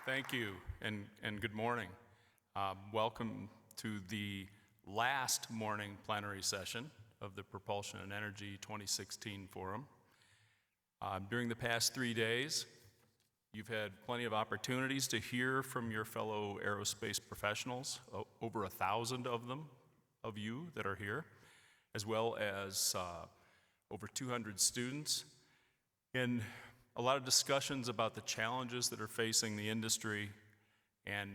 Thank you, and good morning. Welcome to the last morning plenary session of the Propulsion and Energy 2016 Forum. During the past 3 days, you've had plenty of opportunities to hear from your fellow aerospace professionals, over 1,000 of you that are here, as well as over 200 students, and a lot of discussions about the challenges that are facing the industry and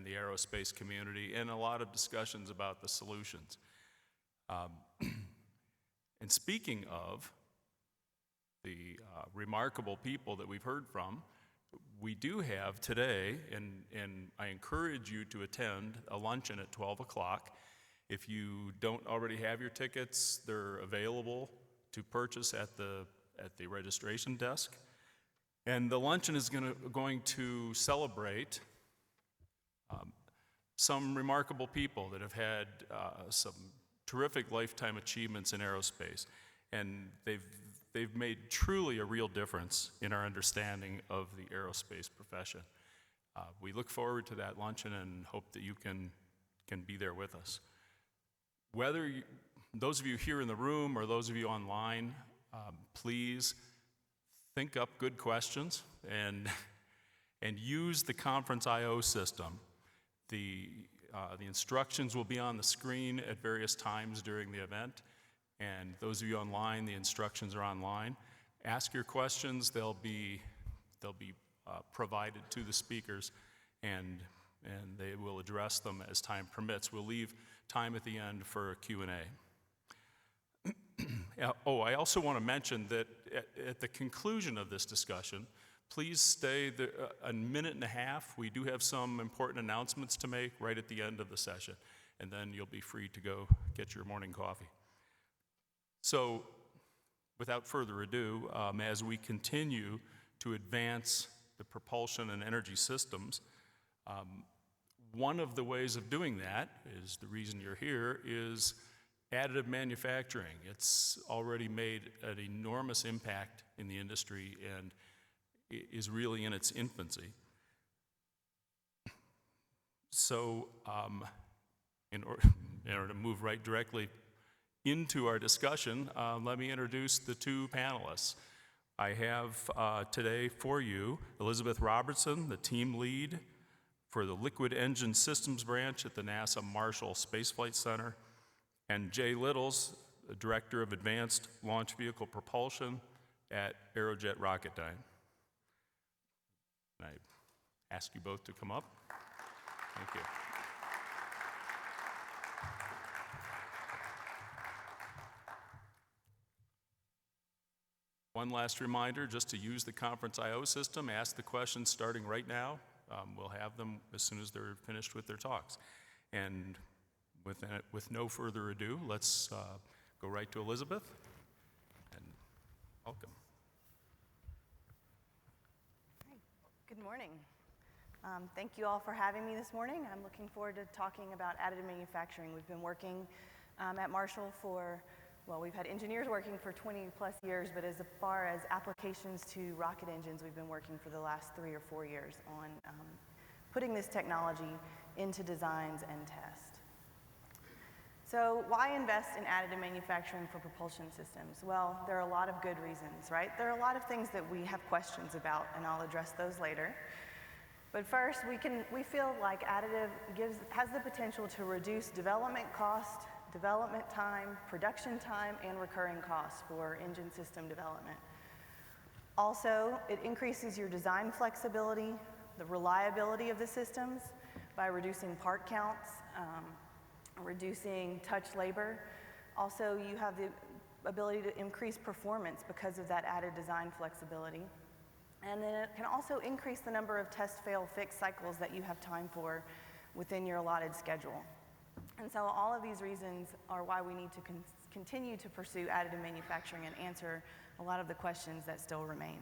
the aerospace community, and a lot of discussions about the solutions. And speaking of the remarkable people that we've heard from, we do have today, and I encourage you to attend a luncheon at 12 o'clock. If you don't already have your tickets, they're available to purchase at the registration desk. And the luncheon is going to celebrate some remarkable people that have had some terrific lifetime achievements in aerospace, and they've made truly a real difference in our understanding of the aerospace profession. We look forward to that luncheon and hope that you can be there with us. Whether those of you here in the room or those of you online, please think up good questions and use the Conference IO system. The instructions will be on the screen at various times during the event, and those of you online, the instructions are online. Ask your questions; they'll be provided to the speakers, and they will address them as time permits. We'll leave time at the end for a Q&A. I also want to mention that at the conclusion of this discussion, please stay a minute and a half. We do have some important announcements to make right at the end of the session, and then you'll be free to go get your morning coffee. So, without further ado, as we continue to advance the propulsion and energy systems, one of the ways of doing that is the reason you're here is additive manufacturing. It's already made an enormous impact in the industry and is really in its infancy. So in order to move right directly into our discussion, let me introduce the two panelists. I have today for you Elizabeth Robertson, the team lead for the Liquid Engine Systems branch at the NASA Marshall Space Flight Center, and Jay Littles, the Director of Advanced Launch Vehicle Propulsion at Aerojet Rocketdyne. I ask you both to come up. Thank you. One last reminder, just to use the Conference IO system, ask the questions starting right now. We'll have them as soon as they're finished with their talks. And with no further ado, let's go right to Elizabeth, and welcome. Hi. Good morning. Thank you all for having me this morning. I'm looking forward to talking about additive manufacturing. We've been working at Marshall we've had engineers working for 20 plus years, but as far as applications to rocket engines, we've been working for the last 3 or 4 years on putting this technology into designs and test. So why invest in additive manufacturing for propulsion systems? Well, there are a lot of good reasons, right? There are a lot of things that we have questions about, and I'll address those later. But first, we feel like additive has the potential to reduce development cost, development time, production time, and recurring costs for engine system development. Also, it increases your design flexibility, the reliability of the systems by reducing part counts, reducing touch labor. Also, you have the ability to increase performance because of that added design flexibility. And then it can also increase the number of test, fail, fix cycles that you have time for within your allotted schedule. And so all of these reasons are why we need to continue to pursue additive manufacturing and answer a lot of the questions that still remain.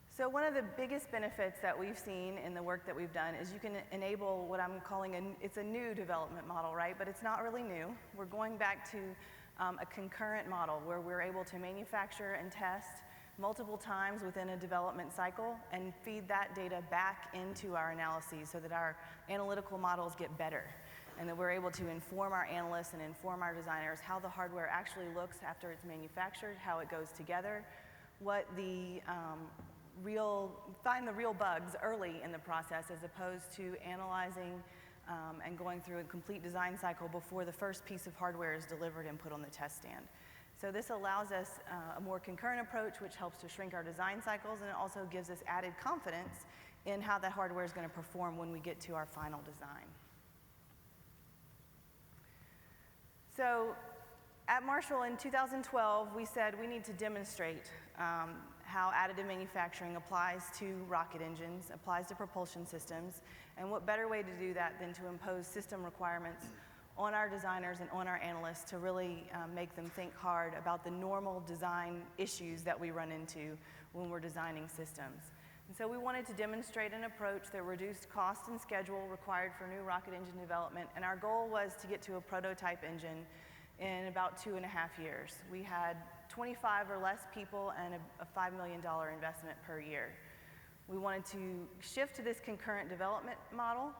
So one of the biggest benefits that we've seen in the work that we've done is you can enable what I'm calling it's a new development model, right? But it's not really new. We're going back to a concurrent model where we're able to manufacture and test multiple times within a development cycle and feed that data back into our analyses so that our analytical models get better and that we're able to inform our analysts and inform our designers how the hardware actually looks after it's manufactured, how it goes together, what the find the real bugs early in the process as opposed to analyzing and going through a complete design cycle before the first piece of hardware is delivered and put on the test stand. So this allows us a more concurrent approach, which helps to shrink our design cycles, and it also gives us added confidence in how that hardware is going to perform when we get to our final design. So at Marshall in 2012, we said we need to demonstrate how additive manufacturing applies to rocket engines, applies to propulsion systems, and what better way to do that than to impose system requirements on our designers and on our analysts to really make them think hard about the normal design issues that we run into when we're designing systems. And so we wanted to demonstrate an approach that reduced cost and schedule required for new rocket engine development, and our goal was to get to a prototype engine in about 2.5 years. We had 25 or less people and a $5 million investment per year. We wanted to shift to this concurrent development model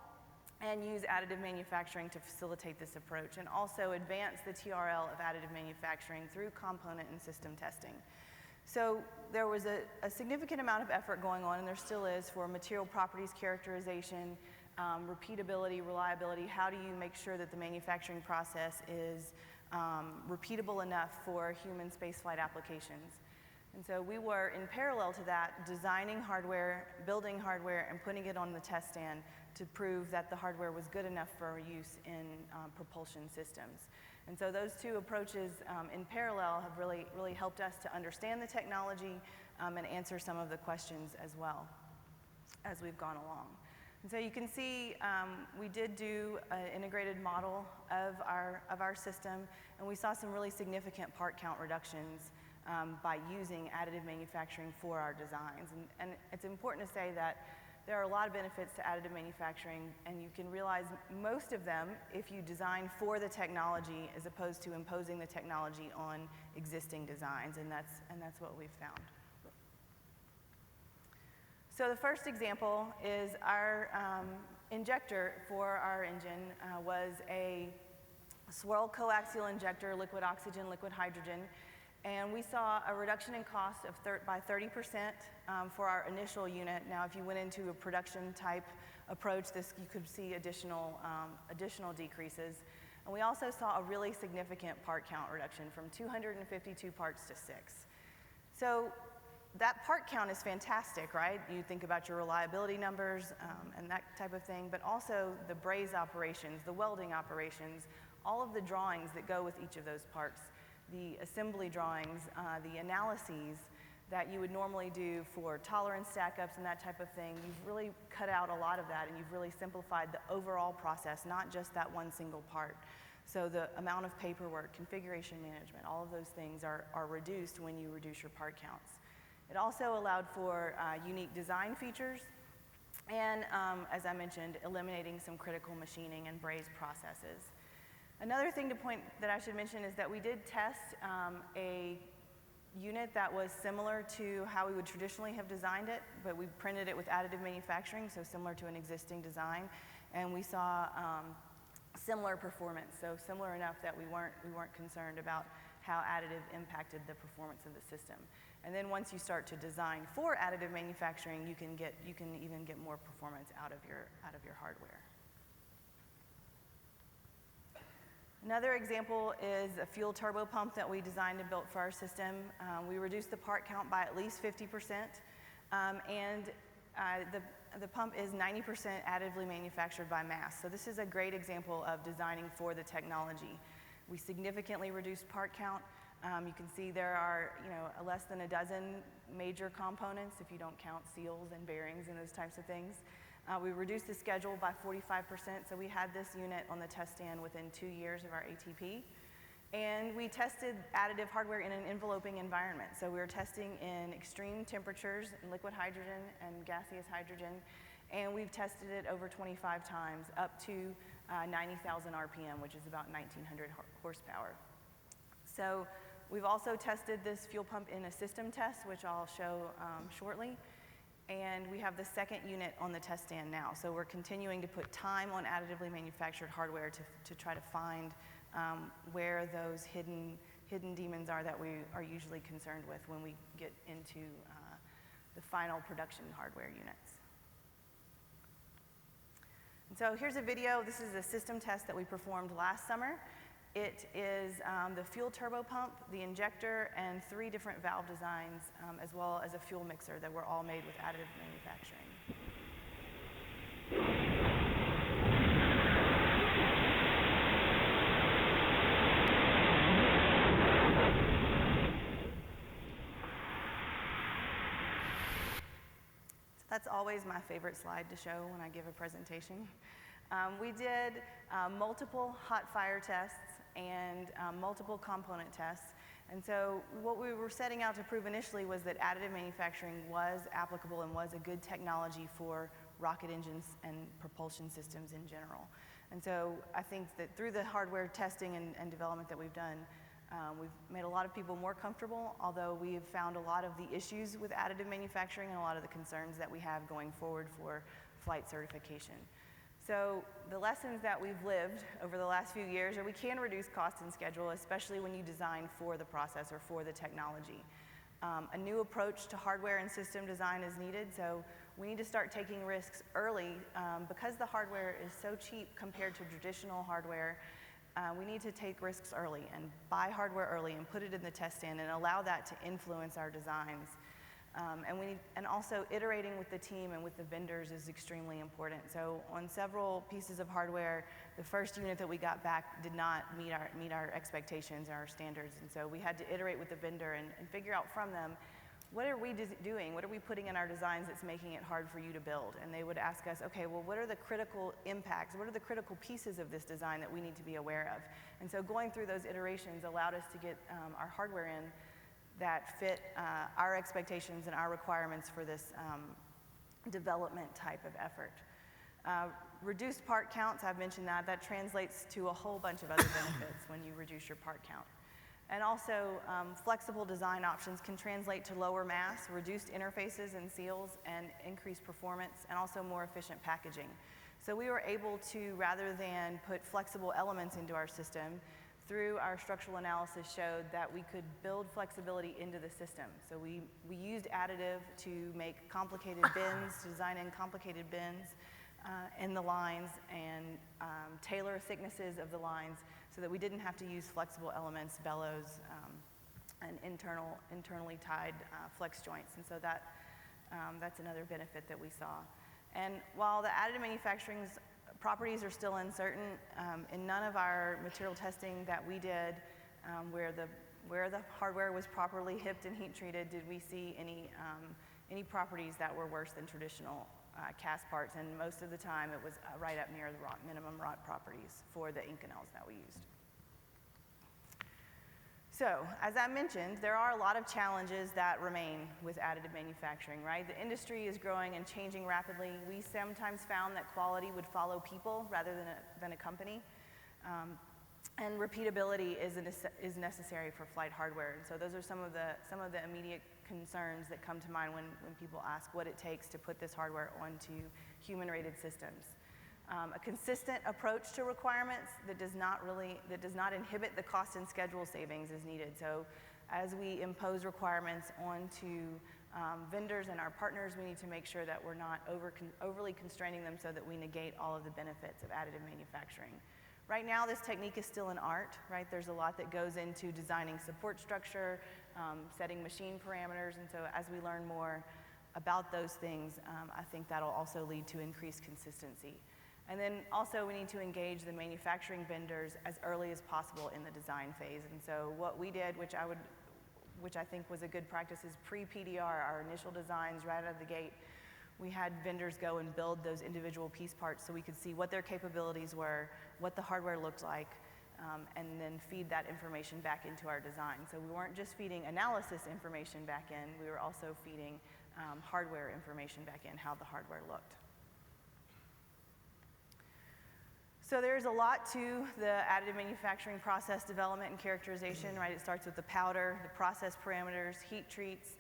and use additive manufacturing to facilitate this approach, and also advance the TRL of additive manufacturing through component and system testing. So there was a significant amount of effort going on, and there still is, for material properties characterization, repeatability, reliability. How do you make sure that the manufacturing process is repeatable enough for human spaceflight applications? And so we were, in parallel to that, designing hardware, building hardware, and putting it on the test stand to prove that the hardware was good enough for use in propulsion systems. And so those two approaches in parallel have really helped us to understand the technology and answer some of the questions as well as we've gone along. And so you can see we did do an integrated model of our system, and we saw some really significant part count reductions by using additive manufacturing for our designs. And it's important to say that there are a lot of benefits to additive manufacturing, and you can realize most of them if you design for the technology as opposed to imposing the technology on existing designs, and that's what we've found. So the first example is our injector for our engine was a swirl coaxial injector, liquid oxygen, liquid hydrogen, and we saw a reduction in cost of by 30% for our initial unit. Now, if you went into a production type approach, you could see additional decreases. And we also saw a really significant part count reduction from 252 parts to 6. So that part count is fantastic, right? You think about your reliability numbers and that type of thing, but also the braze operations, the welding operations, all of the drawings that go with each of those parts, the assembly drawings, the analyses that you would normally do for tolerance stack-ups and that type of thing. You've really cut out a lot of that, and you've really simplified the overall process, not just that one single part. So the amount of paperwork, configuration management, all of those things are reduced when you reduce your part counts. It also allowed for unique design features and, as I mentioned, eliminating some critical machining and braze processes. Another thing that I should mention is that we did test a unit that was similar to how we would traditionally have designed it, but we printed it with additive manufacturing, so similar to an existing design, and we saw similar performance, so similar enough that we weren't concerned about how additive impacted the performance of the system. And then once you start to design for additive manufacturing, you can even get more performance out of your hardware. Another example is a fuel turbo pump that we designed and built for our system. We reduced the part count by at least 50%, and the pump is 90% additively manufactured by mass. So this is a great example of designing for the technology. We significantly reduced part count. You can see there are less than a dozen major components if you don't count seals and bearings and those types of things. We reduced the schedule by 45%, so we had this unit on the test stand within 2 years of our ATP. And we tested additive hardware in an enveloping environment. So we were testing in extreme temperatures, in liquid hydrogen and gaseous hydrogen, and we've tested it over 25 times up to 90,000 RPM, which is about 1,900 horsepower. So we've also tested this fuel pump in a system test, which I'll show shortly. And we have the second unit on the test stand now. So we're continuing to put time on additively manufactured hardware to try to find where those hidden demons are that we are usually concerned with when we get into the final production hardware units. And so here's a video. This is a system test that we performed last summer. It is the fuel turbo pump, the injector, and 3 different valve designs, as well as a fuel mixer that were all made with additive manufacturing. So that's always my favorite slide to show when I give a presentation. We did multiple hot fire tests and multiple component tests. And so what we were setting out to prove initially was that additive manufacturing was applicable and was a good technology for rocket engines and propulsion systems in general. And so I think that through the hardware testing and development that we've done, we've made a lot of people more comfortable, although we've found a lot of the issues with additive manufacturing and a lot of the concerns that we have going forward for flight certification. So the lessons that we've lived over the last few years are we can reduce cost and schedule, especially when you design for the process or for the technology. A new approach to hardware and system design is needed, so we need to start taking risks early. Because the hardware is so cheap compared to traditional hardware, we need to take risks early and buy hardware early and put it in the test stand and allow that to influence our designs. And also iterating with the team and with the vendors is extremely important. So on several pieces of hardware, the first unit that we got back did not meet our expectations and our standards. And so we had to iterate with the vendor and figure out from them, what are we doing? What are we putting in our designs that's making it hard for you to build? And they would ask us, okay, well, what are the critical impacts? What are the critical pieces of this design that we need to be aware of? And so going through those iterations allowed us to get our hardware in that fit our expectations and our requirements for this development type of effort. Reduced part counts, I've mentioned that. That translates to a whole bunch of other benefits when you reduce your part count. And also, flexible design options can translate to lower mass, reduced interfaces and seals, and increased performance, and also more efficient packaging. So we were able to, rather than put flexible elements into our system, through our structural analysis showed that we could build flexibility into the system. So we used additive to make complicated bins, to design in complicated bins in the lines and tailor thicknesses of the lines so that we didn't have to use flexible elements, bellows, and internally tied flex joints. And so that's another benefit that we saw. And while the additive manufacturing's properties are still uncertain, in none of our material testing that we did where the hardware was properly hipped and heat treated did we see any properties that were worse than traditional cast parts, and most of the time it was right up near the minimum rot properties for the Inconels that we used. So, as I mentioned, there are a lot of challenges that remain with additive manufacturing, right? The industry is growing and changing rapidly. We sometimes found that quality would follow people rather than a company. And repeatability is necessary for flight hardware. And so those are some of the immediate concerns that come to mind when people ask what it takes to put this hardware onto human-rated systems. A consistent approach to requirements that does not inhibit the cost and schedule savings is needed. So as we impose requirements onto vendors and our partners, we need to make sure that we're not overly constraining them so that we negate all of the benefits of additive manufacturing. Right now, this technique is still an art, right? There's a lot that goes into designing support structure, setting machine parameters, and so as we learn more about those things, I think that'll also lead to increased consistency. And then also we need to engage the manufacturing vendors as early as possible in the design phase. And so what we did, which I think was a good practice, is pre-PDR, our initial designs right out of the gate. We had vendors go and build those individual piece parts so we could see what their capabilities were, what the hardware looked like, and then feed that information back into our design. So we weren't just feeding analysis information back in, we were also feeding hardware information back in, how the hardware looked. So there's a lot to the additive manufacturing process development and characterization, right? It starts with the powder, the process parameters, heat treats,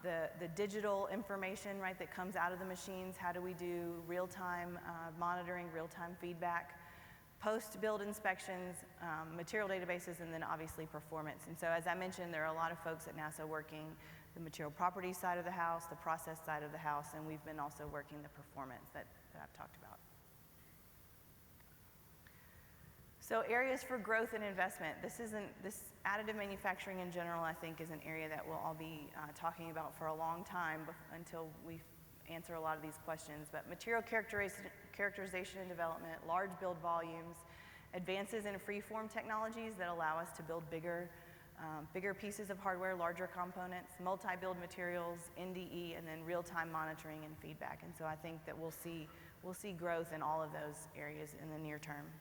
the digital information, right, that comes out of the machines. How do we do real-time monitoring, real-time feedback, post-build inspections, material databases, and then obviously performance. And so as I mentioned, there are a lot of folks at NASA working the material properties side of the house, the process side of the house, and we've been also working the performance that I've talked about. So areas for growth and investment. This additive manufacturing in general, I think, is an area that we'll all be talking about for a long time until we answer a lot of these questions. But material characterization and development, large build volumes, advances in freeform technologies that allow us to build bigger pieces of hardware, larger components, multi-build materials, NDE, and then real-time monitoring and feedback. And so I think that we'll see growth in all of those areas in the near term.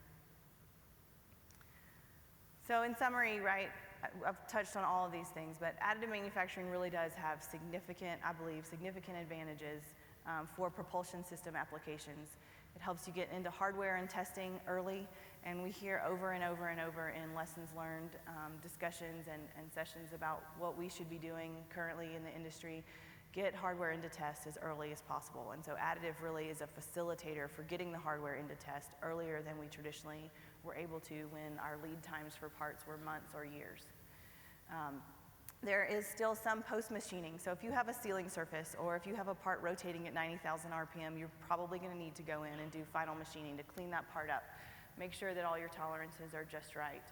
So in summary, right, I've touched on all of these things, but additive manufacturing really does have significant advantages for propulsion system applications. It helps you get into hardware and testing early, and we hear over and over and over in lessons learned discussions and sessions about what we should be doing currently in the industry. Get hardware into test as early as possible. And so additive really is a facilitator for getting the hardware into test earlier than we traditionally were able to when our lead times for parts were months or years. There is still some post-machining. So if you have a sealing surface or if you have a part rotating at 90,000 RPM, you're probably going to need to go in and do final machining to clean that part up. Make sure that all your tolerances are just right.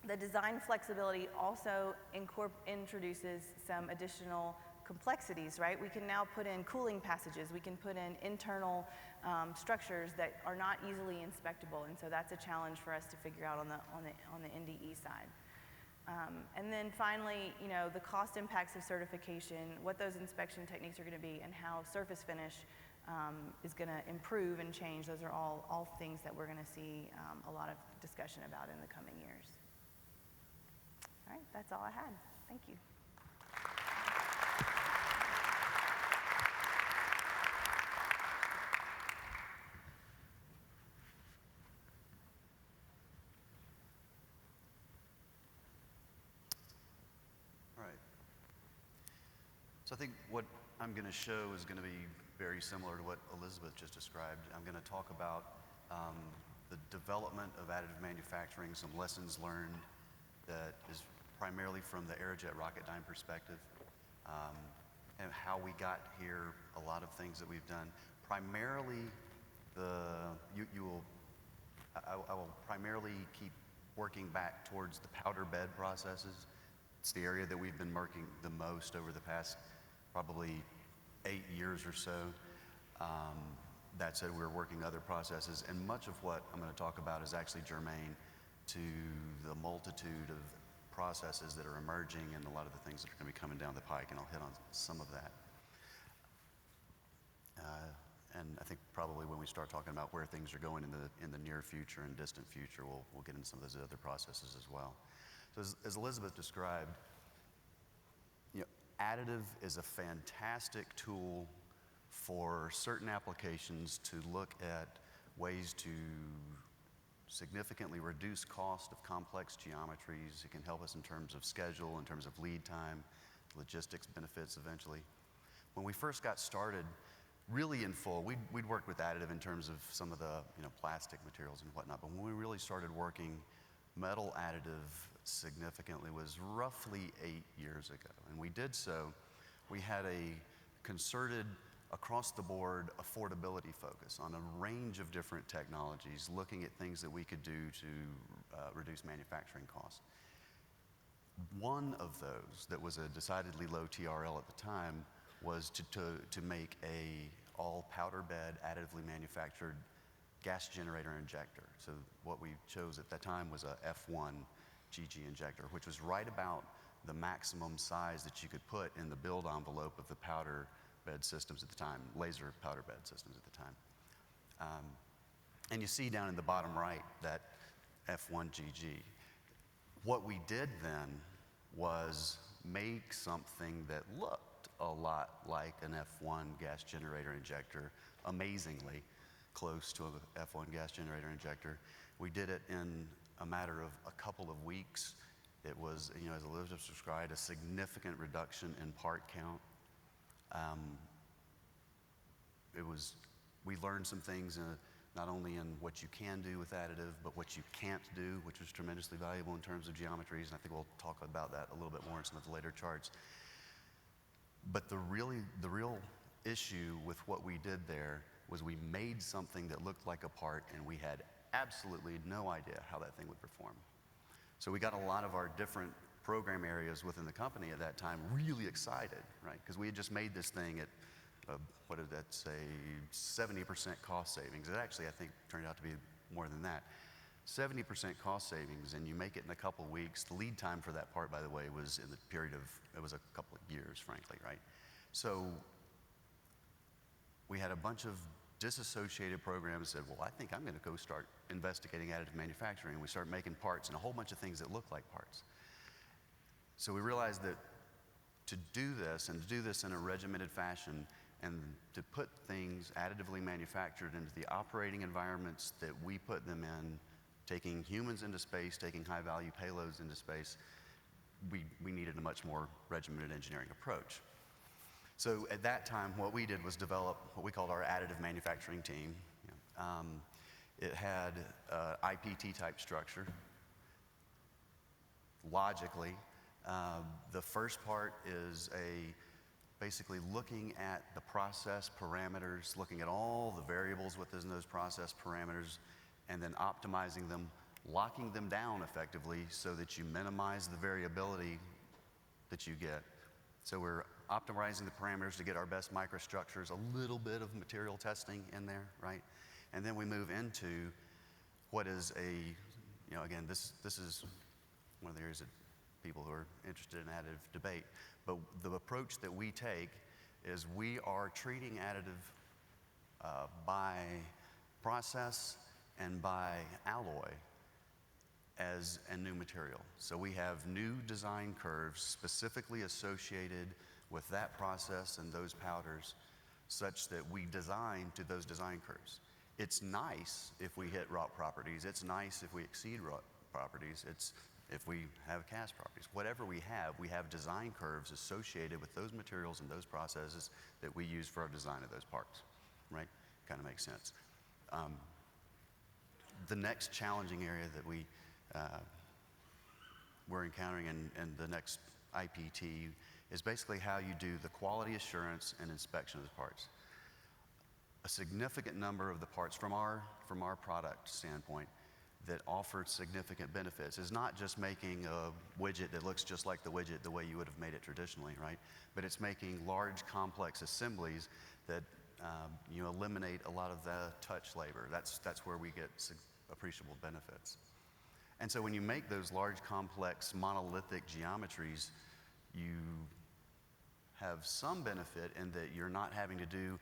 The design flexibility also introduces some additional complexities, right? We can now put in cooling passages. We can put in internal structures that are not easily inspectable, and so that's a challenge for us to figure out on the NDE side. And then finally, you know, the cost impacts of certification, what those inspection techniques are going to be, and how surface finish is going to improve and change. Those are all things that we're going to see a lot of discussion about in the coming years. All right, that's all I had. Thank you. So I think what I'm going to show is going to be very similar to what Elizabeth just described. I'm going to talk about the development of additive manufacturing, some lessons learned that is primarily from the Aerojet Rocketdyne perspective, and how we got here, a lot of things that we've done. Primarily, I will primarily keep working back towards the powder bed processes. It's the area that we've been working the most over the past probably 8 years or so. That said, we're working other processes, and much of what I'm going to talk about is actually germane to the multitude of processes that are emerging and a lot of the things that are going to be coming down the pike, and I'll hit on some of that. And I think probably when we start talking about where things are going in the near future and distant future, we'll get into some of those other processes as well. So as Elizabeth described, you know, additive is a fantastic tool for certain applications to look at ways to significantly reduce cost of complex geometries. It can help us in terms of schedule, in terms of lead time, logistics benefits eventually. When we first got started, really in full, we'd worked with additive in terms of some of the plastic materials and whatnot, but when we really started working metal additive significantly was roughly 8 years ago. And we did so, we had a concerted across-the-board affordability focus on a range of different technologies, looking at things that we could do to reduce manufacturing costs. One of those that was a decidedly low TRL at the time was to make a all powder bed additively manufactured gas generator injector. So what we chose at that time was a F1 GG injector, which was right about the maximum size that you could put in the build envelope of the powder bed systems at the time, laser powder bed systems at the time. And you see down in the bottom right that F1 GG. What we did then was make something that looked a lot like an F1 gas generator injector, amazingly, close to a F1 gas generator injector. We did it in a matter of a couple of weeks. It was, as Elizabeth described, a significant reduction in part count. We learned some things not only in what you can do with additive, but what you can't do, which was tremendously valuable in terms of geometries, and I think we'll talk about that a little bit more in some of the later charts. But the real issue with what we did there was we made something that looked like a part, and we had absolutely no idea how that thing would perform. So we got a lot of our different program areas within the company at that time really excited, right? Because we had just made this thing at, what did that say, 70% cost savings. It actually, I think, turned out to be more than that. 70% cost savings, and you make it in a couple of weeks. The lead time for that part, by the way, was in the period of, it was a couple of years, frankly, right? So we had a bunch of disassociated programs that said, well, I think I'm going to go start investigating additive manufacturing. And we started making parts and a whole bunch of things that look like parts. So we realized that to do this, and to do this in a regimented fashion, and to put things additively manufactured into the operating environments that we put them in, taking humans into space, taking high-value payloads into space, we needed a much more regimented engineering approach. So at that time, what we did was develop what we called our additive manufacturing team. It had IPT-type structure. Logically, the first part is basically looking at the process parameters, looking at all the variables within those process parameters, and then optimizing them, locking them down effectively so that you minimize the variability that you get. So we're optimizing the parameters to get our best microstructures, a little bit of material testing in there, right? And then we move into what is again, this is one of the areas that people who are interested in additive debate. But the approach that we take is we are treating additive by process and by alloy as a new material. So we have new design curves specifically associated with that process and those powders such that we design to those design curves. It's nice if we hit rock properties. It's nice if we exceed rock properties. It's if we have cast properties. Whatever we have design curves associated with those materials and those processes that we use for our design of those parts, right? Kind of makes sense. The next challenging area that we're encountering in the next IPT is basically how you do the quality assurance and inspection of the parts. A significant number of the parts from our product standpoint that offer significant benefits is not just making a widget that looks just like the widget the way you would have made it traditionally, right? But it's making large complex assemblies that eliminate a lot of the touch labor. That's where we get appreciable benefits. And so when you make those large complex monolithic geometries, you have some benefit in that you're not having to do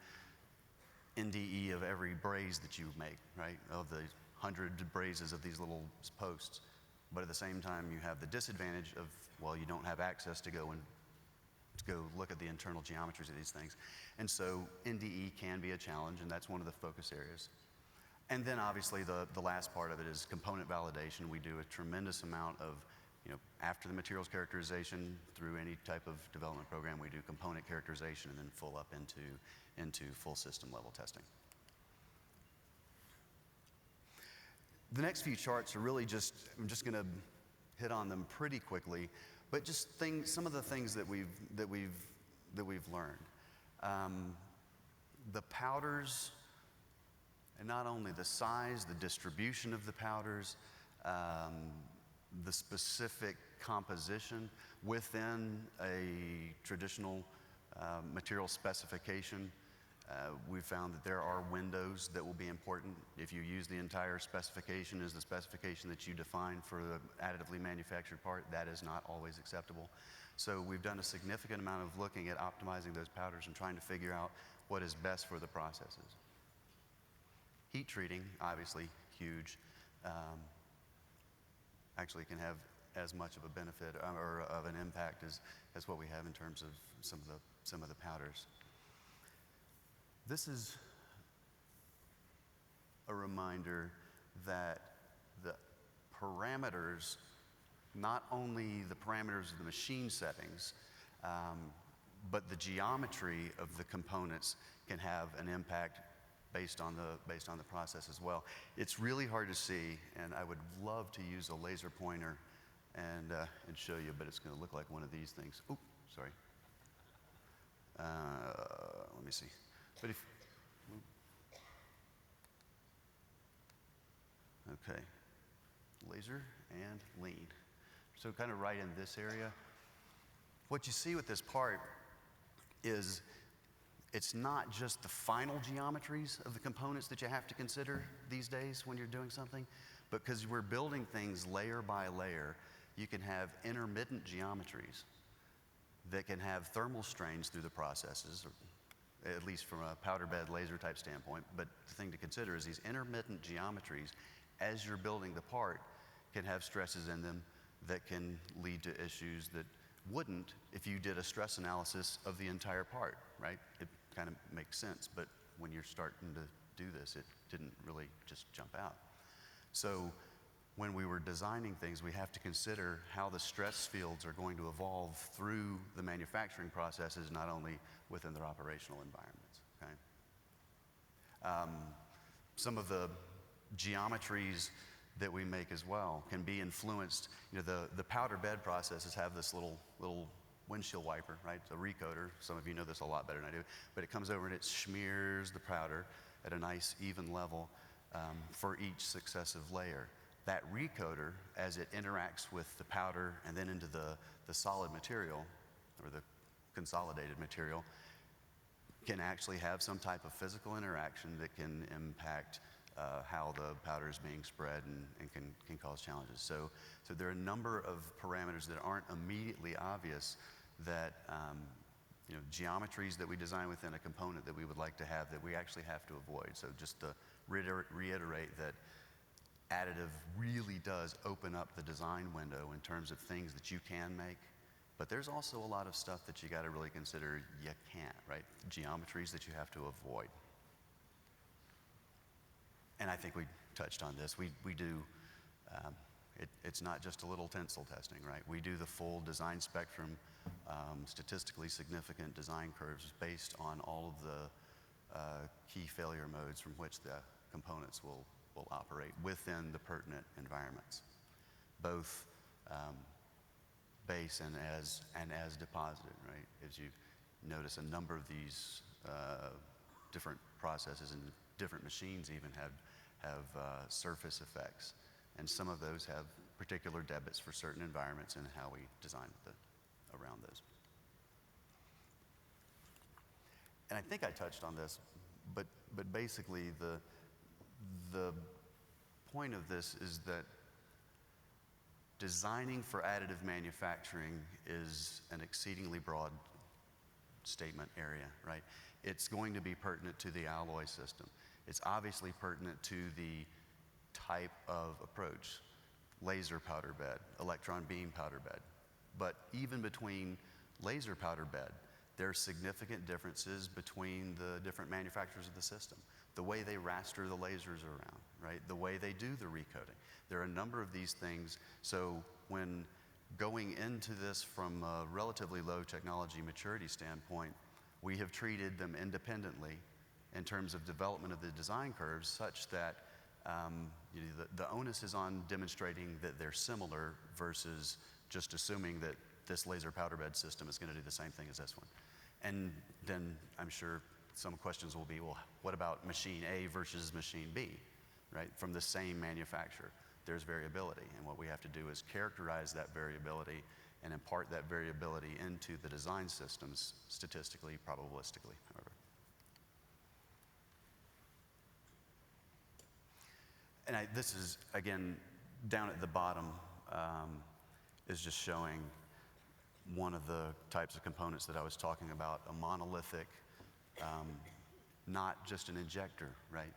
NDE of every braze that you make, right? Of the 100 brazes of these little posts. But at the same time, you have the disadvantage of, well, you don't have access to go look at the internal geometries of these things. And so NDE can be a challenge, and that's one of the focus areas. And then obviously the last part of it is component validation. We do a tremendous amount of, after the materials characterization through any type of development program, we do component characterization and then full up into full system level testing. The next few charts are really I'm just going to hit on them pretty quickly, but just some of the things that we've learned. The powders, and not only the size, the distribution of the powders, the specific composition within a traditional material specification. We've found that there are windows that will be important. If you use the entire specification as the specification that you define for the additively manufactured part, that is not always acceptable. So we've done a significant amount of looking at optimizing those powders and trying to figure out what is best for the processes. Heat treating, obviously huge, actually can have as much of a benefit or of an impact as what we have in terms of some of the powders. This is a reminder that the parameters, not only the parameters of the machine settings, but the geometry of the components can have an impact based on the process as well. It's really hard to see, and I would love to use a laser pointer and show you, but it's going to look like one of these things. Oop, sorry. Let me see. But if okay, laser and lean. So kind of right in this area. What you see with this part is it's not just the final geometries of the components that you have to consider these days when you're doing something, but because we're building things layer by layer, you can have intermittent geometries that can have thermal strains through the processes, or at least from a powder bed laser type standpoint. But the thing to consider is these intermittent geometries, as you're building the part, can have stresses in them that can lead to issues that wouldn't if you did a stress analysis of the entire part, right? It kind of makes sense, but when you're starting to do this, it didn't really just jump out. So when we were designing things, we have to consider how the stress fields are going to evolve through the manufacturing processes, not only within their operational environments, okay? Some of the geometries that we make as well can be influenced. You know, the powder bed processes have this little windshield wiper, right? It's a recoater. Some of you know this a lot better than I do. But it comes over and it smears the powder at a nice even level for each successive layer. That recoater, as it interacts with the powder and then into the solid material, or the consolidated material, can actually have some type of physical interaction that can impact how the powder is being spread and can cause challenges. So there are a number of parameters that aren't immediately obvious that you know, geometries that we design within a component that we would like to have that we actually have to avoid. So just to reiterate that additive really does open up the design window in terms of things that you can make, but there's also a lot of stuff that you got to really consider you can't, right? Geometries that you have to avoid. And I think we touched on this. We do, it's not just a little tensile testing, right? We do the full design spectrum, statistically significant design curves based on all of the key failure modes from which the components will operate within the pertinent environments, both base and as deposited, right? As you notice, a number of these different processes and different machines even have surface effects, and some of those have particular debits for certain environments and how we design around those. And I think I touched on this, but basically the point of this is that designing for additive manufacturing is an exceedingly broad statement area, right? It's going to be pertinent to the alloy system. It's obviously pertinent to the type of approach, laser powder bed, electron beam powder bed. But even between laser powder bed, there are significant differences between the different manufacturers of the system. The way they raster the lasers around, right? The way they do the recoating. There are a number of these things. So when going into this from a relatively low technology maturity standpoint, we have treated them independently in terms of development of the design curves, such that you know, the onus is on demonstrating that they're similar versus just assuming that this laser powder bed system is going to do the same thing as this one. And then I'm sure some questions will be, well, what about machine A versus machine B, right? From the same manufacturer, there's variability, and what we have to do is characterize that variability and impart that variability into the design systems statistically, probabilistically, however. And this is, again, down at the bottom, is just showing one of the types of components that I was talking about, a monolithic, not just an injector, right?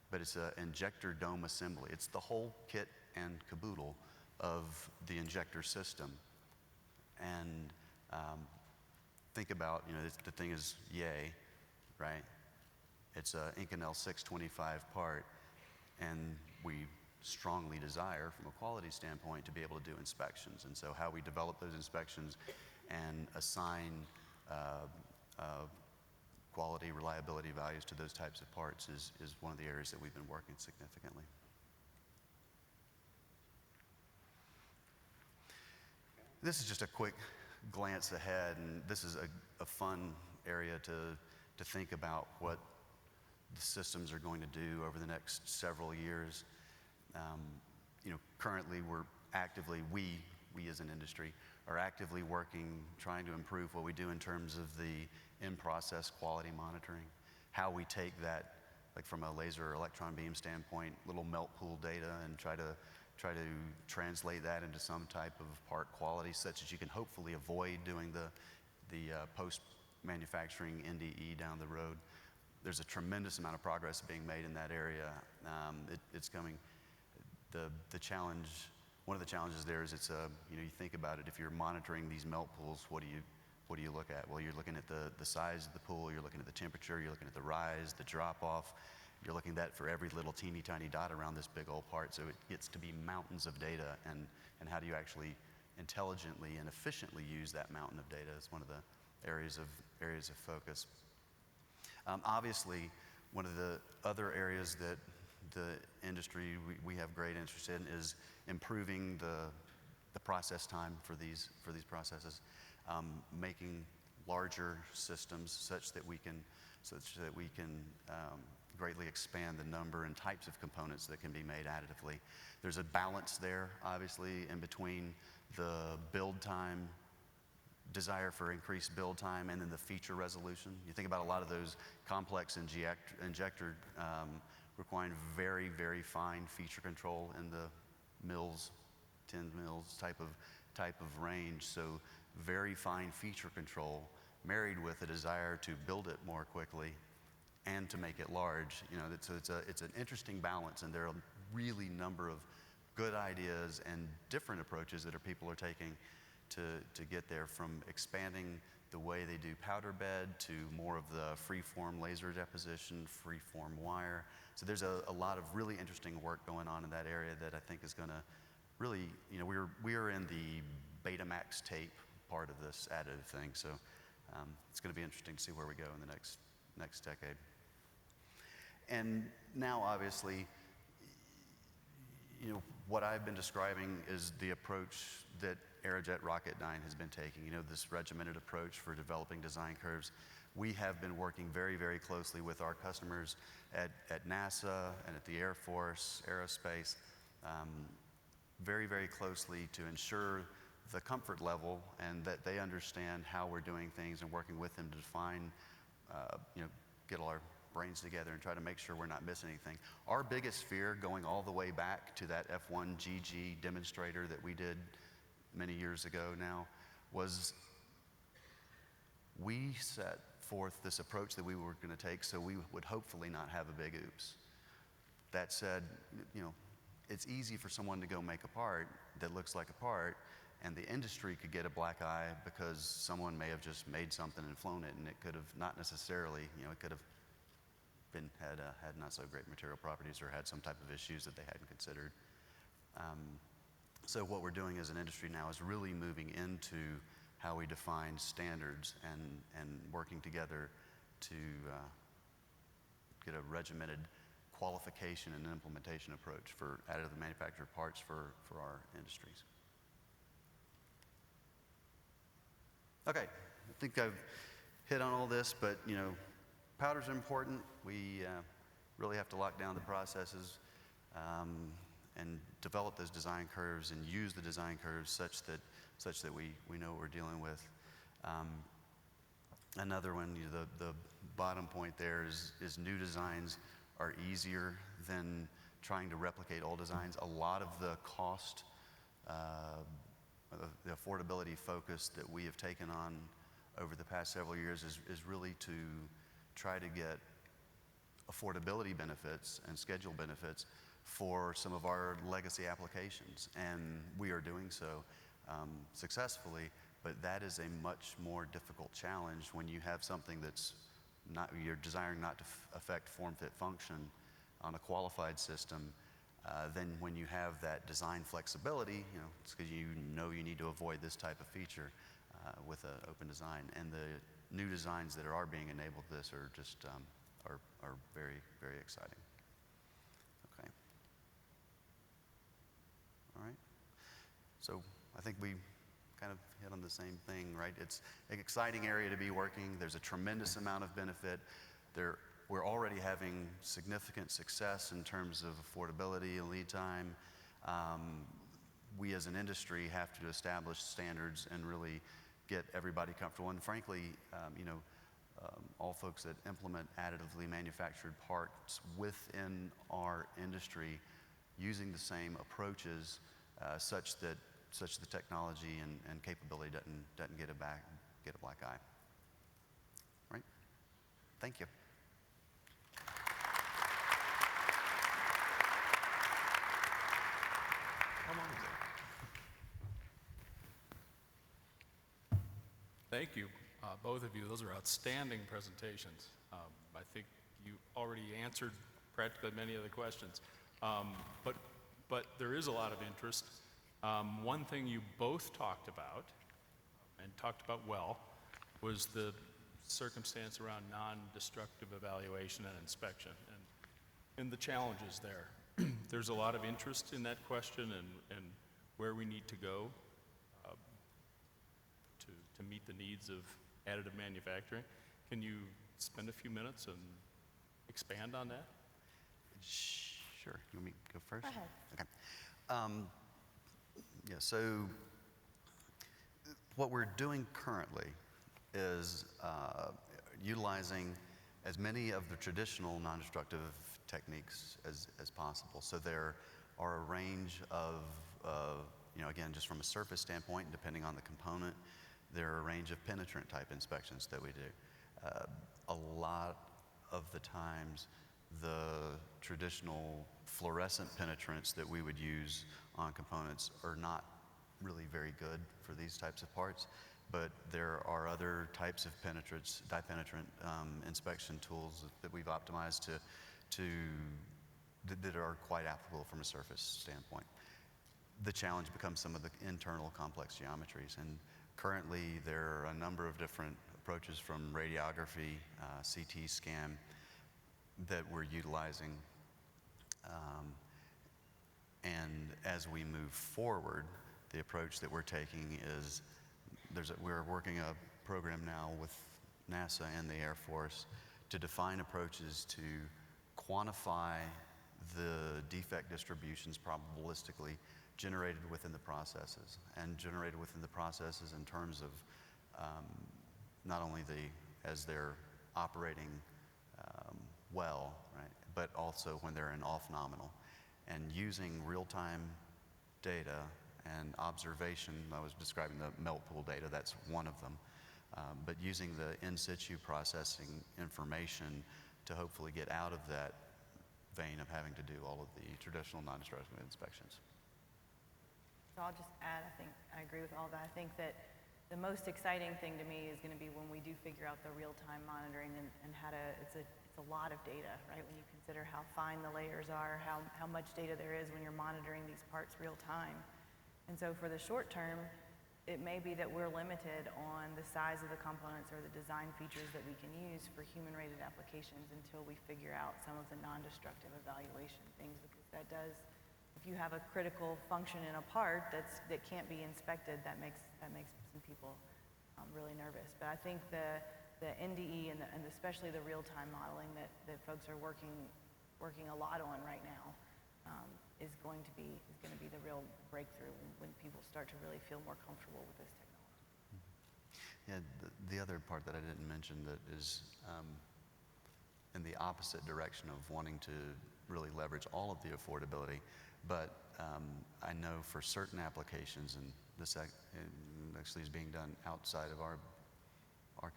But it's an injector dome assembly. It's the whole kit and caboodle of the injector system. And think about, you know, the thing is yay, right? It's a Inconel 625 part. and we strongly desire, from a quality standpoint, to be able to do inspections. And so how we develop those inspections and assign quality, reliability values to those types of parts is one of the areas that we've been working significantly. This is just a quick glance ahead, and this is a fun area to think about what the systems are going to do over the next several years. Currently we're actively, we as an industry, are actively working, trying to improve what we do in terms of the in-process quality monitoring, how we take that, like from a laser or electron beam standpoint, little melt pool data, and try to translate that into some type of part quality, such that you can hopefully avoid doing the post-manufacturing NDE down the road. There's a tremendous amount of progress being made in that area. It's coming. The challenge, one of the challenges there is you think about it. If you're monitoring these melt pools, what do you look at? Well, you're looking at the size of the pool, you're looking at the temperature, you're looking at the rise, the drop off. You're looking at that for every little teeny tiny dot around this big old part. So it gets to be mountains of data, and how do you actually intelligently and efficiently use that mountain of data is one of the areas of focus. Obviously, one of the other areas that the industry we have great interest in is improving the process time for these processes, making larger systems such that we can greatly expand the number and types of components that can be made additively. There's a balance there, obviously, in between the build time, desire for increased build time, and then the feature resolution. You think about a lot of those complex injector requiring very, very fine feature control in the mils, 10 mils type of range. So very fine feature control married with a desire to build it more quickly and to make it large. So it's an interesting balance, and there are a really number of good ideas and different approaches that people are taking to get there, from expanding the way they do powder bed to more of the free-form laser deposition, free-form wire. So there's a lot of really interesting work going on in that area that I think is going to really, we're in the Betamax tape part of this additive thing. So it's going to be interesting to see where we go in the next decade. And now, obviously, what I've been describing is the approach that Aerojet Rocketdyne has been taking, this regimented approach for developing design curves. We have been working very, very closely with our customers at NASA and at the Air Force, Aerospace, very, very closely to ensure the comfort level and that they understand how we're doing things, and working with them to define, get all our brains together and try to make sure we're not missing anything. Our biggest fear, going all the way back to that F1GG demonstrator that we did many years ago now, was we set forth this approach that we were going to take so we would hopefully not have a big oops. That said, it's easy for someone to go make a part that looks like a part, and the industry could get a black eye because someone may have just made something and flown it, and it could have not necessarily, it could have had not so great material properties or had some type of issues that they hadn't considered. So what we're doing as an industry now is really moving into how we define standards and working together to get a regimented qualification and implementation approach for additive manufactured parts for our industries. Okay, I think I've hit on all this, but powder's important. We really have to lock down the processes and develop those design curves and use the design curves such that we know what we're dealing with. Another one, the bottom point there is new designs are easier than trying to replicate old designs. A lot of the cost, the affordability focus that we have taken on over the past several years is really to try to get affordability benefits and schedule benefits for some of our legacy applications, and we are doing so successfully, but that is a much more difficult challenge when you have something that's not, you're desiring not to affect form, fit, function, on a qualified system, then when you have that design flexibility, it's because you know you need to avoid this type of feature with an open design. And the new designs that are being enabled to this are just are very, very exciting. Okay. All right. So I think we kind of hit on the same thing, right? It's an exciting area to be working. There's a tremendous amount of benefit. We're already having significant success in terms of affordability and lead time. We as an industry have to establish standards and really get everybody comfortable. And frankly, all folks that implement additively manufactured parts within our industry using the same approaches such that the technology and capability doesn't get a black eye. Right? Thank you. How long is it? Thank you, both of you. Those are outstanding presentations. I think you already answered practically many of the questions. But there is a lot of interest. One thing you both talked about, and talked about well, was the circumstance around non-destructive evaluation and inspection, and the challenges there. There's a lot of interest in that question and where we need to go to meet the needs of additive manufacturing. Can you spend a few minutes and expand on that? Sure. You want me to go first? Go ahead. Okay. Yeah, so what we're doing currently is utilizing as many of the traditional non-destructive techniques as possible. So there are a range of, again, just from a surface standpoint, depending on the component, there are a range of penetrant type inspections that we do. A lot of the times, the traditional fluorescent penetrants that we would use on components are not really very good for these types of parts, but there are other types of penetrants, dye-penetrant inspection tools that we've optimized that are quite applicable from a surface standpoint. The challenge becomes some of the internal complex geometries, and currently there are a number of different approaches from radiography, CT scan, that we're utilizing. And as we move forward, the approach that we're taking is we're working a program now with NASA and the Air Force to define approaches to quantify the defect distributions probabilistically generated within the processes, and generated within the processes in terms of not only as they're operating well, right, but also when they're in off nominal, and using real-time data and observation. I was describing the melt pool data, that's one of them, but using the in situ processing information to hopefully get out of that vein of having to do all of the traditional non-destructive inspections. So I'll just add, I think I agree with all that. I think that the most exciting thing to me is going to be when we do figure out the real-time monitoring and how to, it's a lot of data, right? When you consider how fine the layers are, how much data there is when you're monitoring these parts real time. And so for the short term, it may be that we're limited on the size of the components or the design features that we can use for human-rated applications until we figure out some of the non-destructive evaluation things, because that does, if you have a critical function in a part that can't be inspected, that makes some people really nervous. But I think the NDE and especially the real-time modeling that folks are working a lot on right now is going to be the real breakthrough when people start to really feel more comfortable with this technology. Yeah, the other part that I didn't mention that is in the opposite direction of wanting to really leverage all of the affordability, but I know for certain applications, and this actually is being done outside of our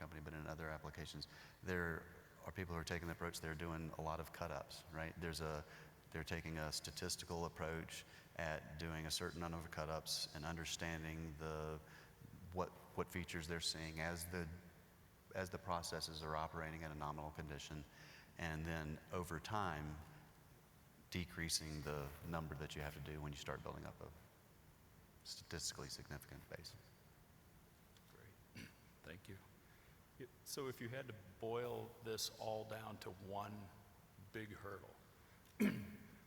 company, but in other applications, there are people who are taking the approach, they're doing a lot of cut-ups, right? They're taking a statistical approach at doing a certain number of cut-ups and understanding what features they're seeing as the processes are operating at a nominal condition, and then over time decreasing the number that you have to do when you start building up a statistically significant base. Great, thank you. So if you had to boil this all down to one big hurdle,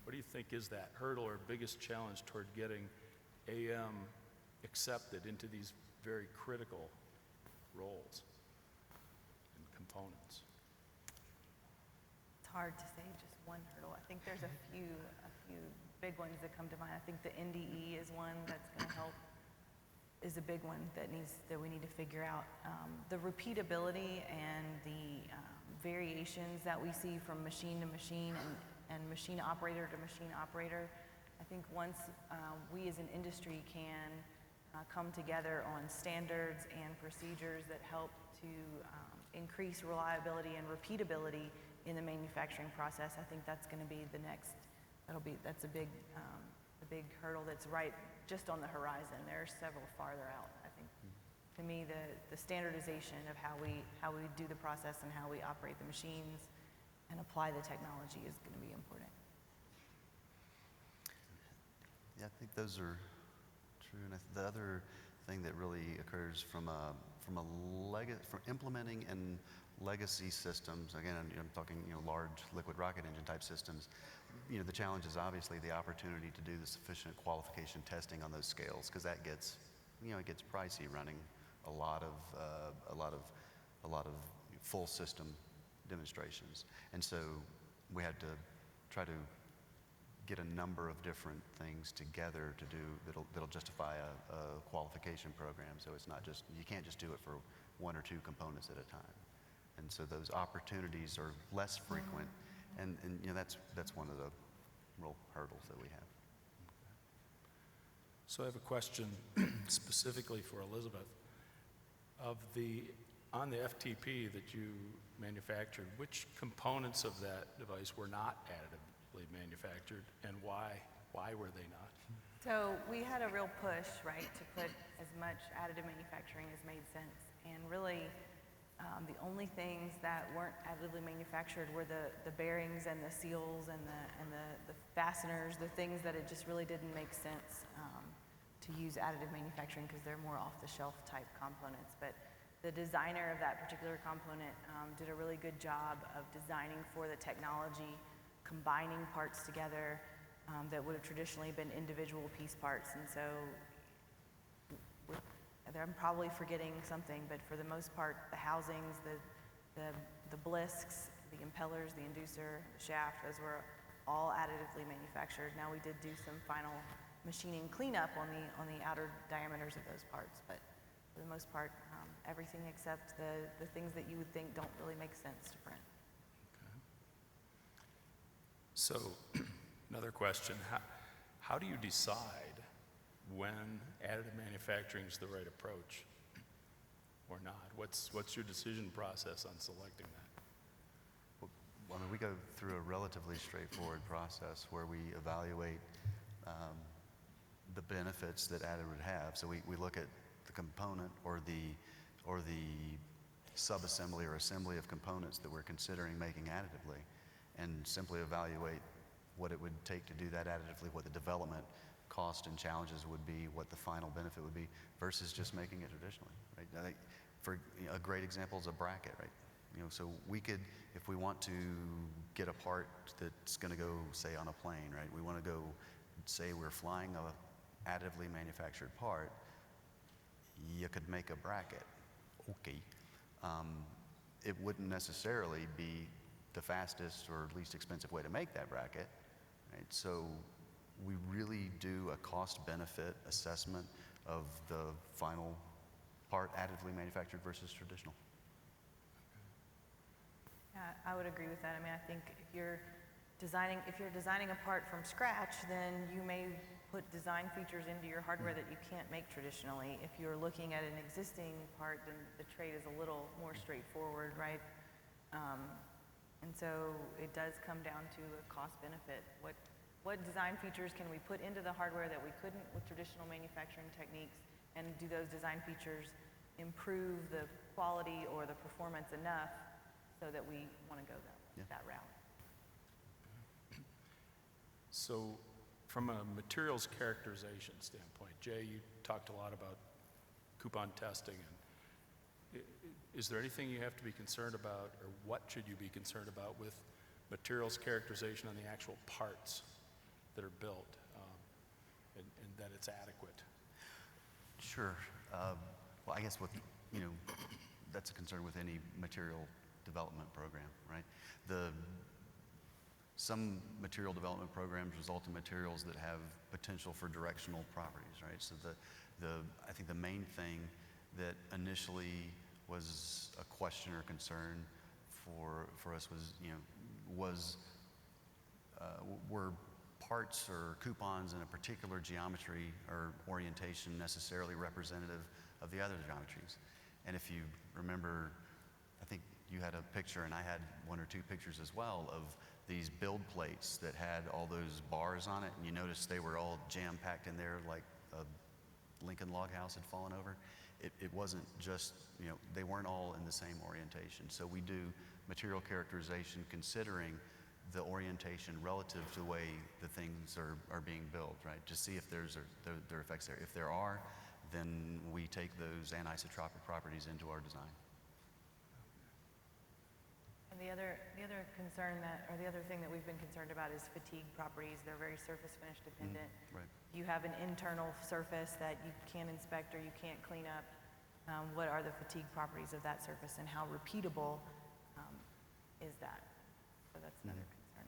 what do you think is that hurdle or biggest challenge toward getting AM accepted into these very critical roles and components? It's hard to say just one hurdle. I think there's a few big ones that come to mind. I think the NDE is one that's going to help, is a big one that we need to figure out. The repeatability and the variations that we see from machine to machine and machine operator to machine operator. I think once we as an industry can come together on standards and procedures that help to increase reliability and repeatability in the manufacturing process, I think that's going to be the next. That's a big hurdle that's right just on the horizon. There are several farther out. I think, to me, the standardization of how we do the process and how we operate the machines and apply the technology is going to be important. Yeah, I think those are true. And the other thing that really occurs from implementing and legacy systems, again, I'm talking large liquid rocket engine type systems. The challenge is obviously the opportunity to do the sufficient qualification testing on those scales, because that gets it gets pricey running a lot of full system demonstrations, and so we had to try to get a number of different things together to do that'll justify a qualification program. So it's not just, you can't just do it for one or two components at a time. And so those opportunities are less frequent, and that's one of the real hurdles that we have. So I have a question specifically for Elizabeth. On the FTP that you manufactured, which components of that device were not additively manufactured, and why were they not? So we had a real push, right, to put as much additive manufacturing as made sense, and really the only things that weren't additively manufactured were the bearings and the seals and the fasteners, the things that it just really didn't make sense to use additive manufacturing because they're more off-the-shelf type components. But the designer of that particular component did a really good job of designing for the technology, combining parts together that would have traditionally been individual piece parts. And so I'm probably forgetting something, but for the most part, the housings, the blisks, the impellers, the inducer, the shaft, those were all additively manufactured. Now we did do some final machining cleanup on the outer diameters of those parts, but for the most part, everything except the things that you would think don't really make sense to print. Okay. So, another question, how do you decide when additive manufacturing is the right approach or not? What's your decision process on selecting that? Well, we go through a relatively straightforward process where we evaluate the benefits that additive would have. So we look at the component or the sub-assembly or assembly of components that we're considering making additively, and simply evaluate what it would take to do that additively, what the development cost and challenges would be, what the final benefit would be, versus just making it traditionally. Right? I think a great example is a bracket, right? So we could, if we want to get a part that's going to go, say, on a plane, right? We want to go, say, we're flying a additively manufactured part. You could make a bracket, okay. It wouldn't necessarily be the fastest or least expensive way to make that bracket, right? So we really do a cost-benefit assessment of the final part additively manufactured versus traditional. Yeah, I would agree with that. I mean, I think if you're designing a part from scratch, then you may put design features into your hardware that you can't make traditionally. If you're looking at an existing part, then the trade is a little more straightforward, right? And so it does come down to a cost benefit. What design features can we put into the hardware that we couldn't with traditional manufacturing techniques, and do those design features improve the quality or the performance enough so that we want to go that route? So from a materials characterization standpoint, Jay, you talked a lot about coupon testing. And is there anything you have to be concerned about, or what should you be concerned about with materials characterization on the actual parts that are built, and that it's adequate? Sure. Well, I guess that's a concern with any material development program, right? Some material development programs result in materials that have potential for directional properties, right? So I think the main thing that initially was a question or concern for us was were parts or coupons in a particular geometry or orientation necessarily representative of the other geometries? And if you remember, I think you had a picture and I had one or two pictures as well of these build plates that had all those bars on it, and you noticed they were all jam-packed in there like a Lincoln log house had fallen over. It wasn't just, they weren't all in the same orientation. So we do material characterization considering the orientation relative to the way the things are being built, right? To see if there are effects there. If there are, then we take those anisotropic properties into our design. And the other concern the other thing that we've been concerned about is fatigue properties. They're very surface finish dependent. Right. You have an internal surface that you can't inspect or you can't clean up. What are the fatigue properties of that surface, and how repeatable is that? So that's another concern.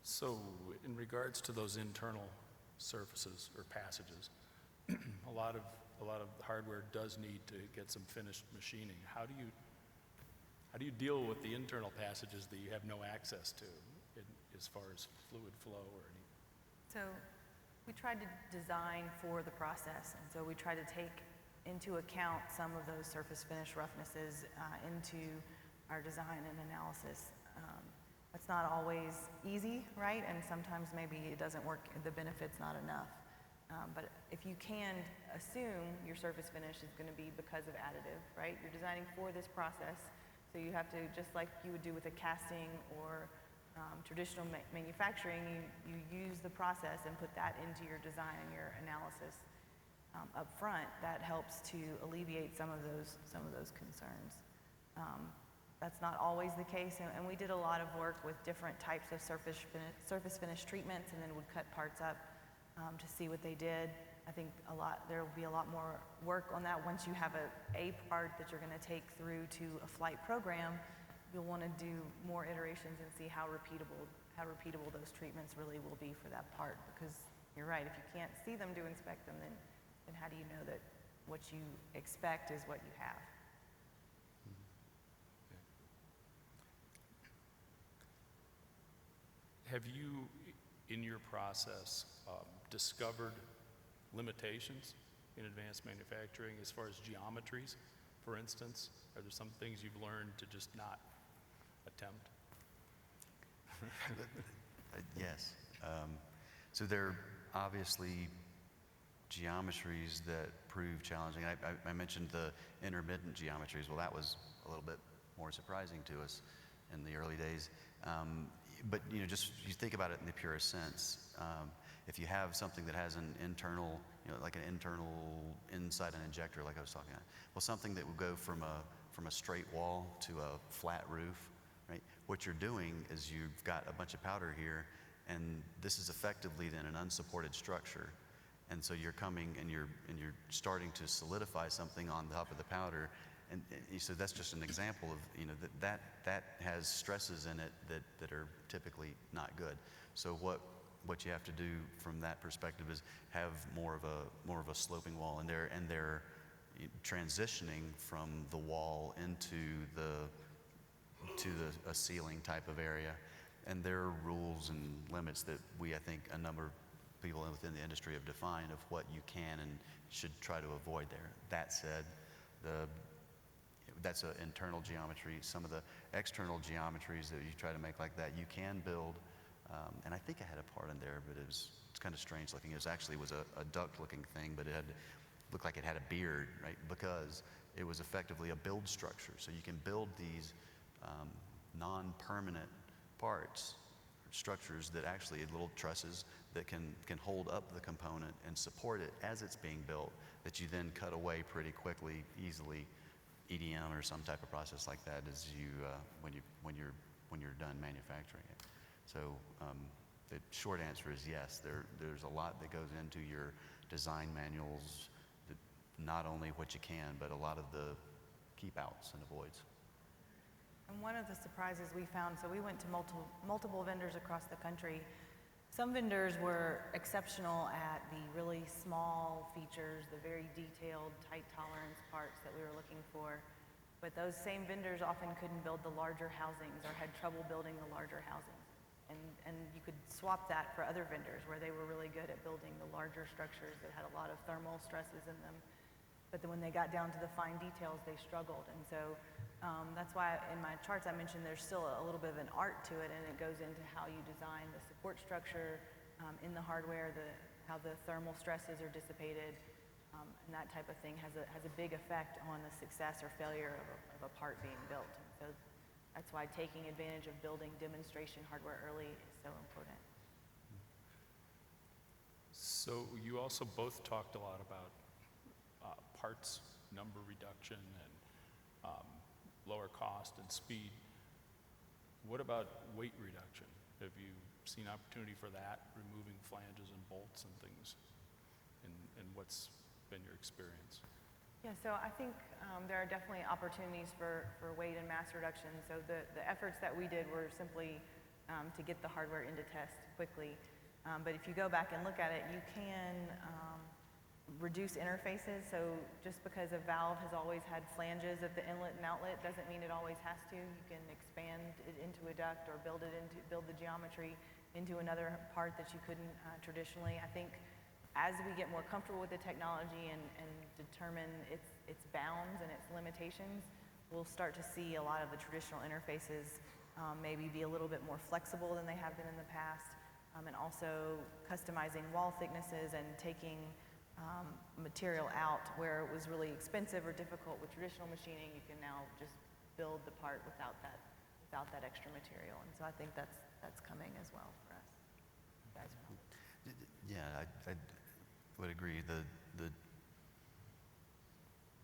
So in regards to those internal surfaces or passages, a lot of hardware does need to get some finished machining. How do you deal with the internal passages that you have no access to as far as fluid flow or any? So we tried to design for the process, and so we tried to take into account some of those surface finish roughnesses into our design and analysis. That's not always easy, right? And sometimes maybe it doesn't work, the benefit's not enough. But if you can assume your surface finish is going to be because of additive, right? You're designing for this process, so you have to, just like you would do with a casting or traditional manufacturing, you use the process and put that into your design and your analysis up front. That helps to alleviate some of those concerns. That's not always the case, and we did a lot of work with different types of surface finish treatments, and then would cut parts up to see what they did. I think there will be a lot more work on that once you have a part that you're going to take through to a flight program. You'll want to do more iterations and see how repeatable those treatments really will be for that part. Because you're right, if you can't see them to inspect them, then how do you know that what you expect is what you have? Have you, in your process, discovered limitations in advanced manufacturing as far as geometries, for instance? Are there some things you've learned to just not attempt? Yes. So there are obviously geometries that prove challenging. I mentioned the intermittent geometries. Well, that was a little bit more surprising to us in the early days. But just you think about it in the purest sense. If you have something that has an internal, like an internal inside an injector, like I was talking about, well, something that would go from a straight wall to a flat roof, right? What you're doing is you've got a bunch of powder here, and this is effectively then an unsupported structure. And so you're coming and you're starting to solidify something on top of the powder, and so that's just an example of that has stresses in it that are typically not good. So what you have to do from that perspective is have more of a sloping wall, and they're transitioning from the wall into a ceiling type of area, and there are rules and limits that I think a number of people within the industry have defined of what you can and should try to avoid there. That said, that's an internal geometry. Some of the external geometries that you try to make like that, you can build. And I think I had a part in there, but it's kind of strange looking. It was a duct-looking thing, but it looked like it had a beard, right? Because it was effectively a build structure. So you can build these non-permanent parts, structures that actually little trusses that can hold up the component and support it as it's being built, that you then cut away pretty quickly, easily, EDM or some type of process like that as you when you're done manufacturing it. So the short answer is yes. There's a lot that goes into your design manuals, not only what you can, but a lot of the keep outs and avoids. And one of the surprises we found, so we went to multiple vendors across the country. Some vendors were exceptional at the really small features, the very detailed, tight tolerance parts that we were looking for. But those same vendors often couldn't build the larger housings or had trouble building the larger housings. And you could swap that for other vendors where they were really good at building the larger structures that had a lot of thermal stresses in them. But then when they got down to the fine details, they struggled. And so that's why in my charts I mentioned there's still a little bit of an art to it, and it goes into how you design the support structure in the hardware, how the thermal stresses are dissipated, and that type of thing has a big effect on the success or failure of a part being built. And so that's why taking advantage of building demonstration hardware early is so important. So you also both talked a lot about parts number reduction and lower cost and speed. What about weight reduction? Have you seen opportunity for that, removing flanges and bolts and things? And what's been your experience? Yeah, so I think there are definitely opportunities for weight and mass reduction. So the efforts that we did were simply to get the hardware into test quickly. But if you go back and look at it, you can reduce interfaces. So just because a valve has always had flanges at the inlet and outlet doesn't mean it always has to. You can expand it into a duct or build the geometry into another part that you couldn't traditionally. I think as we get more comfortable with the technology and determine its bounds and its limitations, we'll start to see a lot of the traditional interfaces maybe be a little bit more flexible than they have been in the past, and also customizing wall thicknesses and taking material out where it was really expensive or difficult with traditional machining. You can now just build the part without that extra material, and so I think that's coming as well for us. You guys will. Yeah, I would agree. The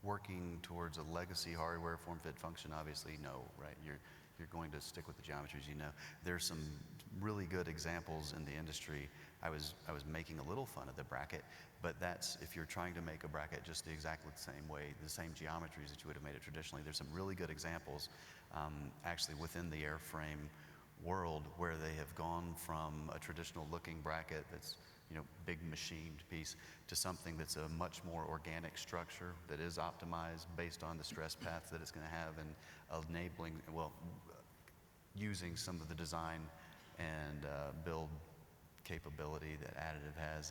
working towards a legacy hardware form, fit, function, obviously no, right? You're going to stick with the geometries you know. There's some really good examples in the industry. I was making a little fun of the bracket, but that's if you're trying to make a bracket just exactly the same way, the same geometries that you would have made it traditionally. There's some really good examples actually within the airframe world where they have gone from a traditional looking bracket that's big machined piece to something that's a much more organic structure that is optimized based on the stress path that it's going to have, and enabling, using some of the design and build capability that Additive has,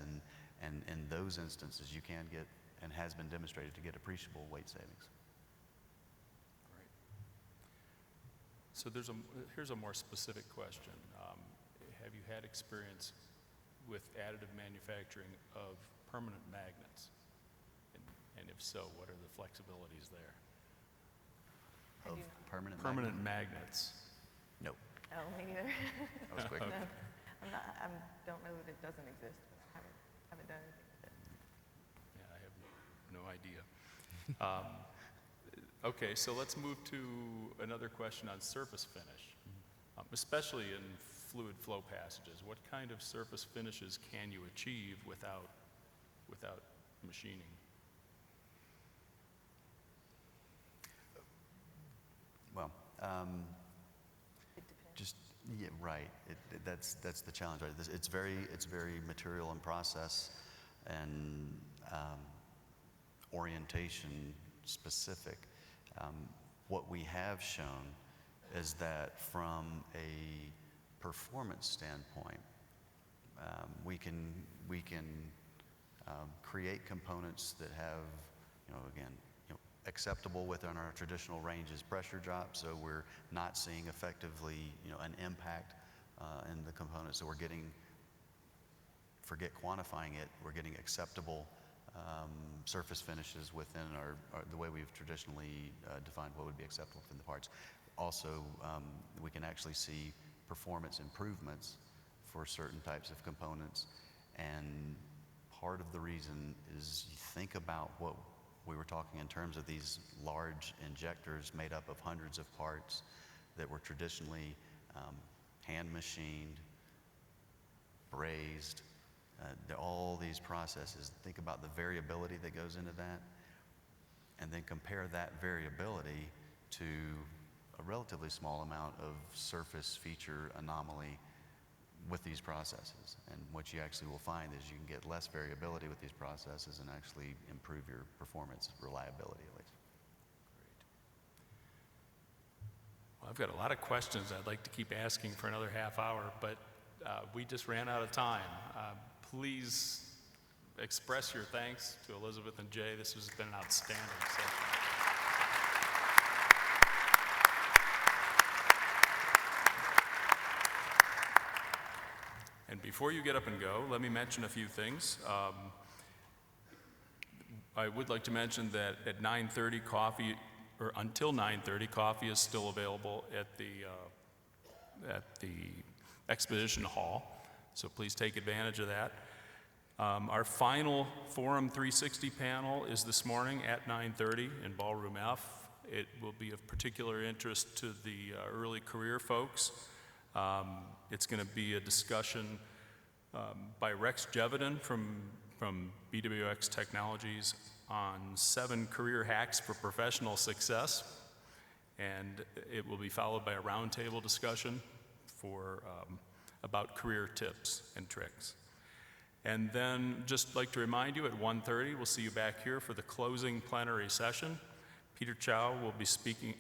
and in those instances you can get, and has been demonstrated to get, appreciable weight savings. Great. So here's a more specific question. Have you had experience with additive manufacturing of permanent magnets? And if so, what are the flexibilities there? Of permanent magnets. Nope. Oh, me neither. That was quick. No, I don't know that it doesn't exist, but I haven't done anything with it. Yeah, I have no idea. Okay, so let's move to another question on surface finish, especially in fluid flow passages. What kind of surface finishes can you achieve without machining? Well, just yeah, right. That's the challenge, right? It's very material and process and orientation specific. What we have shown is that from a performance standpoint, we can create components that have, acceptable within our traditional ranges pressure drop, so we're not seeing effectively, an impact in the components. So we're getting, forget quantifying it, we're getting acceptable surface finishes within the way we've traditionally defined what would be acceptable within the parts. Also, we can actually see performance improvements for certain types of components. And part of the reason is you think about what we were talking in terms of these large injectors made up of hundreds of parts that were traditionally hand machined, brazed, all these processes. Think about the variability that goes into that, and then compare that variability to a relatively small amount of surface feature anomaly with these processes. And what you actually will find is you can get less variability with these processes and actually improve your performance, reliability at least. Well, I've got a lot of questions I'd like to keep asking for another half hour, but we just ran out of time. Please express your thanks to Elizabeth and Jay. This has been an outstanding session. And before you get up and go, let me mention a few things. I would like to mention that at 9:30 coffee, or until 9:30, coffee is still available at the exposition hall, so please take advantage of that. Our final Forum 360 panel is this morning at 9:30 in Ballroom F. It will be of particular interest to the early career folks. It's going to be a discussion by Rex Jevedon from BWX Technologies on 7 career hacks for professional success, and it will be followed by a roundtable discussion about career tips and tricks. And then just like to remind you, at 1:30 we'll see you back here for the closing plenary session. Pierre Chow will be speaking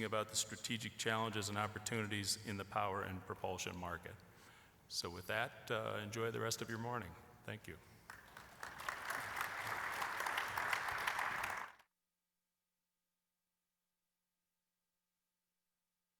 about the strategic challenges and opportunities in the power and propulsion market. So with that, enjoy the rest of your morning. Thank you.